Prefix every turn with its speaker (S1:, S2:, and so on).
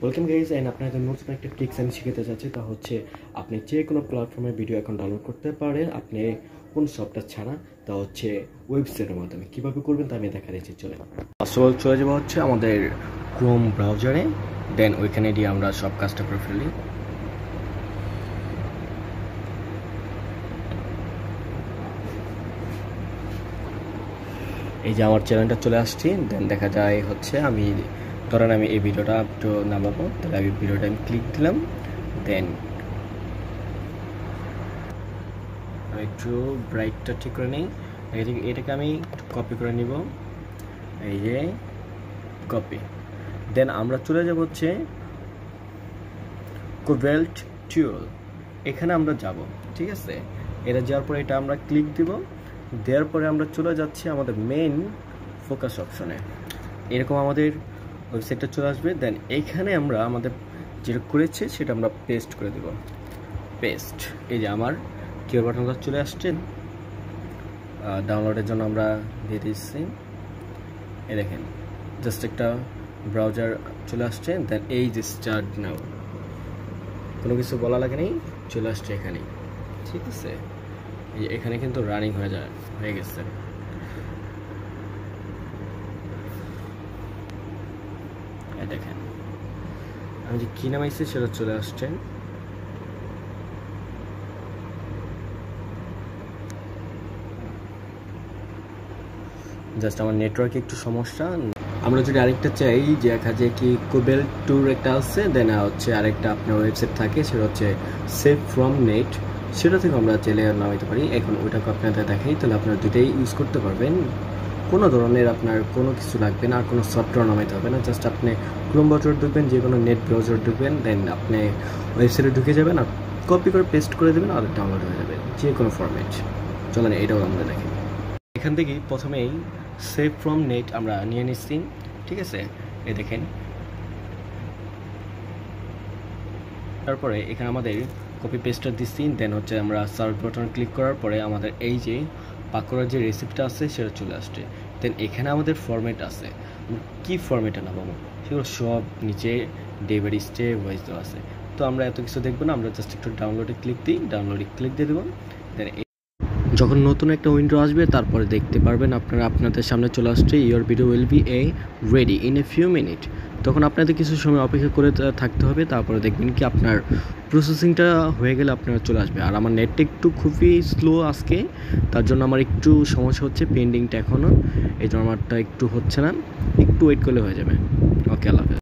S1: Welcome guys, and আপনাদের নতুন একটা ট্রিক্স আমি শিখাতে চাচ্ছি। তা হচ্ছে আপনি যে কোনো প্ল্যাটফর্মে ভিডিও এখন ডাউনলোড করতে পারেন, আপনি কোন সফটওয়্যার ছাড়া। তা হচ্ছে ওয়েবসাইটের মাধ্যমে কীভাবে করবেন তা আমি দেখা দিচ্ছি। ফার্স্ট অফ অল চলে যাবো হচ্ছে আমাদের ক্রোম ব্রাউজারে, দেন ওইখানে দিয়ে আমরা সব কাজটা করে ফেলি। এই যে আমার চ্যানেলটা চলে আসছি, দেন দেখা যায় হচ্ছে আমি ধরেন আমি এই ভিডিওটা একটু নামাবো, তাহলে আমি ভিডিওটা আমি ক্লিক দিলাম, দেন আমি একটু ব্রাইটটা ঠিক করে নিই। এটাকে আমি একটু কপি করে নিব, এই যে কপি। দেন আমরা চলে যাব হচ্ছে কোভেল্ট টুল, এখানে আমরা যাব, ঠিক আছে। এটা যাওয়ার পরে এটা আমরা ক্লিক দিব, দেওয়ার পরে আমরা চলে যাচ্ছি আমাদের মেইন ফোকাস অপশনে। এরকম আমাদের ওয়েবসাইটটা চলে আসবে। দেন এইখানে আমরা আমাদের যেটা করেছি সেটা আমরা পেস্ট করে দেব, পেস্ট। এই যে আমার কিউআর বাটনটা চলে আসছে, ডাউনলোডের জন্য আমরা দিয়ে দিচ্ছি। এই দেখেন জাস্ট একটা ব্রাউজার চলে আসছে, দেন এই যে স্টার্ট নাও, কোনো কিছু বলা লাগে নেই, চলে আসছে এখানেই, ঠিক আছে। এখানে কিন্তু রানিং হয়ে গেছে। দেখেন আমি যে কি নামাইছি সেটা চলে আসছে। জাস্ট আমার নেটওয়ার্কে একটু সমস্যা। আমরা যদি আরেকটা চাই যে যে কি কোভেল্ট টুর একটা আছে, দেন হচ্ছে আরেকটা আপনার ওয়েবসাইট থাকে, সেটা হচ্ছে সেভ ফ্রম নেট, সেটা থেকে আমরা চাইলে নামাইতে পারি। এখন ওইটাকে আপনাদের দেখাই, তাহলে আপনারা দুটাই ইউজ করতে পারবেন। কোনো ধরনের আপনার কোনো কিছু লাগবে না, আর কোনো সফটওয়্যার নামাইতে হবে না। জাস্ট আপনি ক্রোম ব্রাউজার ঢুকবেন, যে কোনো নেট ব্রাউজার ঢুকবেন, দেন আপনি ওয়েবসাইটে ঢুকে যাবেন, আর কপি করে পেস্ট করে দেবেন, আর ডাউনলোড হয়ে যাবে যে কোনো ফরম্যাট। চলেন এটাও আমরা দেখি। এখান থেকেই প্রথমেই সেভ ফ্রম নেট আমরা নিয়ে নিচ্ছি, ঠিক আছে। এই দেখেন, তারপরে এখানে আমাদের কপি পেস্টটা দিচ্ছি, দেন হচ্ছে আমরা সার্চ বাটন ক্লিক করার পরে আমাদের এই যে পাকোড়ার যে রেসিপিটা আছে সেটা চলে আসছে। দেন এখানে আমাদের ফরম্যাট আছে, কি ফরম্যাটে নামাবো সেগুলো সব নিচে ডে বাই স্টেপ ওয়াইজ দেওয়া আছে। তো আমরা এত কিছু দেখবো না, আমরা জাস্ট একটু ডাউনলোডে ক্লিক দিই, ডাউনলোডে ক্লিক দিয়ে দেবো। দেন যখন নতুন একটা উইন্ডো আসবে তারপরে দেখতে পারবেন আপনারা, আপনাদের সামনে চলে আসছে your video will be ready in a few minute. তখন আপনাদের কিছু সময় অপেক্ষা করে থাকতে হবে, তারপরে দেখবেন কি আপনার প্রসেসিংটা হয়ে গেলে আপনারা চলে আসবে। আর আমার নেটটা একটু খুবই স্লো আজকে, তার জন্য আমার একটু সমস্যা হচ্ছে, পেন্ডিংটা এখনও, এই জন্য আমারটা একটু হচ্ছে না, একটু ওয়েট করলে হয়ে যাবে। ওকে, আল্লাহ হাফেজ।